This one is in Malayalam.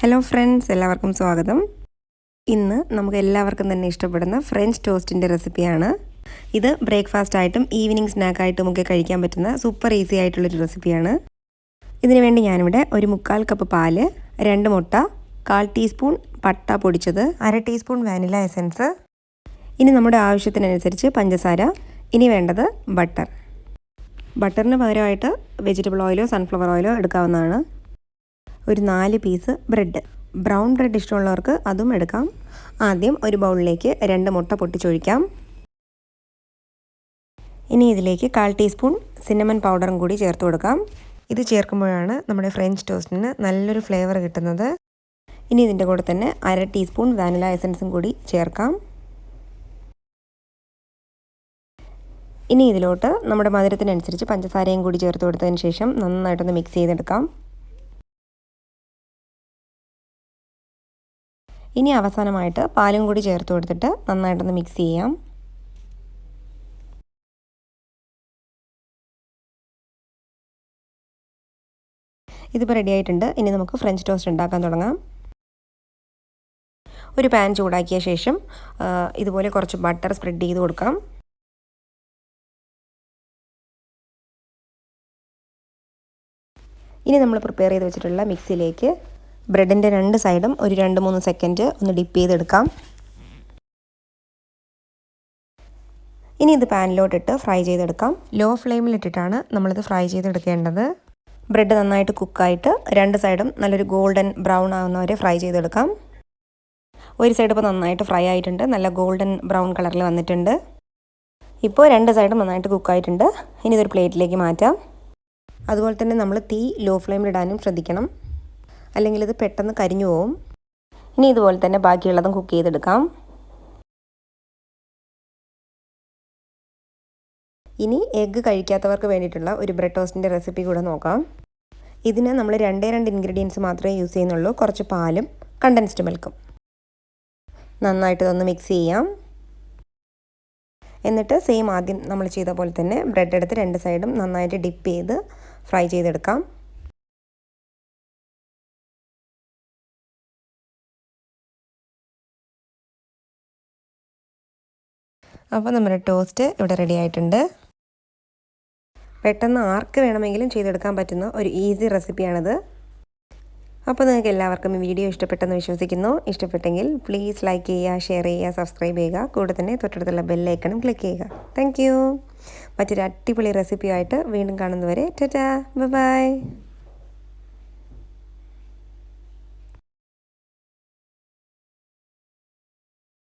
ഹലോ ഫ്രണ്ട്സ്, എല്ലാവർക്കും സ്വാഗതം. ഇന്ന് നമുക്ക് എല്ലാവർക്കും തന്നെ ഇഷ്ടപ്പെടുന്ന ഫ്രഞ്ച് ടോസ്റ്റിൻ്റെ റെസിപ്പിയാണ്. ഇത് ബ്രേക്ക്ഫാസ്റ്റ് ആയിട്ടും ഈവനിങ് സ്നാക്കായിട്ടും ഒക്കെ കഴിക്കാൻ പറ്റുന്ന സൂപ്പർ ഈസി ആയിട്ടുള്ളൊരു റെസിപ്പിയാണ്. ഇതിനു വേണ്ടി ഞാനിവിടെ ഒരു 1/4 കപ്പ് പാല്, 2 മുട്ട, 1/4 ടീസ്പൂൺ പട്ട പൊടിച്ചത്, 1/2 ടീസ്പൂൺ വാനില എസൻസ്, ഇനി നമ്മുടെ ആവശ്യത്തിനനുസരിച്ച് പഞ്ചസാര, ഇനി വേണ്ടത് ബട്ടർ. ബട്ടറിന് പകരമായിട്ട് വെജിറ്റബിൾ ഓയിലോ സൺഫ്ലവർ ഓയിലോ എടുക്കാവുന്നതാണ്. ഒരു 4 പീസ് ബ്രെഡ്, ബ്രൗൺ ബ്രെഡ് ഇഷ്ടമുള്ളവർക്ക് അതും എടുക്കാം. ആദ്യം ഒരു ബൗളിലേക്ക് 2 മുട്ട പൊട്ടിച്ചൊഴിക്കാം. ഇനി ഇതിലേക്ക് 1/4 ടീസ്പൂൺ സിന്നമൺ പൗഡറും കൂടി ചേർത്ത് കൊടുക്കാം. ഇത് ചേർക്കുമ്പോഴാണ് നമ്മുടെ ഫ്രഞ്ച് ടോസ്റ്റിന് നല്ലൊരു ഫ്ലേവർ കിട്ടുന്നത്. ഇനി ഇതിൻ്റെ കൂടെ തന്നെ 1/2 ടീസ്പൂൺ വാനില എസൻസും കൂടി ചേർക്കാം. ഇനി ഇതിലോട്ട് നമ്മുടെ മധുരത്തിനനുസരിച്ച് പഞ്ചസാരയും കൂടി ചേർത്ത് കൊടുത്തതിന് ശേഷം നന്നായിട്ടൊന്ന് മിക്സ് ചെയ്തെടുക്കാം. ഇനി അവസാനമായിട്ട് പാലും കൂടി ചേർത്ത് കൊടുത്തിട്ട് നന്നായിട്ടൊന്ന് മിക്സ് ചെയ്യാം. ഇതിപ്പോൾ റെഡി ആയിട്ടുണ്ട്. ഇനി നമുക്ക് ഫ്രഞ്ച് ടോസ്റ്റ് ഉണ്ടാക്കാൻ തുടങ്ങാം. ഒരു പാൻ ചൂടാക്കിയ ശേഷം ഇതുപോലെ കുറച്ച് ബട്ടർ സ്പ്രെഡ് ചെയ്ത് കൊടുക്കാം. ഇനി നമ്മൾ പ്രിപ്പയർ ചെയ്ത് വെച്ചിട്ടുള്ള മിക്സിയിലേക്ക് ബ്രെഡിൻ്റെ 2 സൈഡും ഒരു 2-3 സെക്കൻഡ് ഒന്ന് ഡിപ്പ് ചെയ്തെടുക്കാം. ഇനി ഇത് പാനിലോട്ടിട്ട് ഫ്രൈ ചെയ്തെടുക്കാം. ലോ ഫ്ലെയിമിലിട്ടിട്ടാണ് നമ്മളിത് ഫ്രൈ ചെയ്തെടുക്കേണ്ടത്. ബ്രെഡ് നന്നായിട്ട് കുക്കായിട്ട് 2 സൈഡും നല്ലൊരു ഗോൾഡൻ ബ്രൗൺ ആവുന്നവരെ ഫ്രൈ ചെയ്തെടുക്കാം. ഒരു സൈഡ് ഇപ്പോൾ നന്നായിട്ട് ഫ്രൈ ആയിട്ടുണ്ട്, നല്ല ഗോൾഡൻ ബ്രൗൺ കളറിൽ വന്നിട്ടുണ്ട്. ഇപ്പോൾ 2 സൈഡും നന്നായിട്ട് കുക്കായിട്ടുണ്ട്. ഇനി ഇതൊരു പ്ലേറ്റിലേക്ക് മാറ്റാം. അതുപോലെ തന്നെ നമ്മൾ തീ ലോ ഫ്ലെയിമിലിടാനും ശ്രദ്ധിക്കണം, അല്ലെങ്കിൽ ഇത് പെട്ടെന്ന് കരിഞ്ഞു പോവും. ഇനി ഇതുപോലെ തന്നെ ബാക്കിയുള്ളതും കുക്ക് ചെയ്തെടുക്കാം. ഇനി എഗ്ഗ് കഴിക്കാത്തവർക്ക് വേണ്ടിയിട്ടുള്ള ഒരു ബ്രെഡ് ടോസ്റ്റിൻ്റെ റെസിപ്പി കൂടെ നോക്കാം. ഇതിന് നമ്മൾ 2 ഇൻഗ്രീഡിയൻസ് മാത്രമേ യൂസ് ചെയ്യുന്നുള്ളൂ. കുറച്ച് പാലും കണ്ടൻസ്ഡ് മിൽക്കും. നന്നായിട്ട് ഇതൊന്ന് മിക്സ് ചെയ്യാം. എന്നിട്ട് സെയിം ആദ്യം നമ്മൾ ചെയ്ത പോലെ തന്നെ ബ്രെഡ് എടുത്ത് 2 സൈഡും നന്നായിട്ട് ഡിപ്പ് ചെയ്ത് ഫ്രൈ ചെയ്തെടുക്കാം. അപ്പോൾ നമ്മുടെ ടോസ്റ്റ് ഇവിടെ റെഡി ആയിട്ടുണ്ട്. പെട്ടെന്ന് ആർക്ക് വേണമെങ്കിലും ചെയ്തെടുക്കാൻ പറ്റുന്ന ഒരു ഈസി റെസിപ്പിയാണിത്. അപ്പോൾ നിങ്ങൾക്ക് എല്ലാവർക്കും ഈ വീഡിയോ ഇഷ്ടപ്പെട്ടെന്ന് വിശ്വസിക്കുന്നു. ഇഷ്ടപ്പെട്ടെങ്കിൽ പ്ലീസ് ലൈക്ക് ചെയ്യുക, ഷെയർ ചെയ്യുക, സബ്സ്ക്രൈബ് ചെയ്യുക. കൂടെ തന്നെ തൊട്ടടുത്തുള്ള ബെല്ലൈക്കണും ക്ലിക്ക് ചെയ്യുക. Thank you. മറ്റൊരു അടിപൊളി റെസിപ്പിയായിട്ട് വീണ്ടും കാണുന്നവരെ ടാറ്റാ, ബൈ.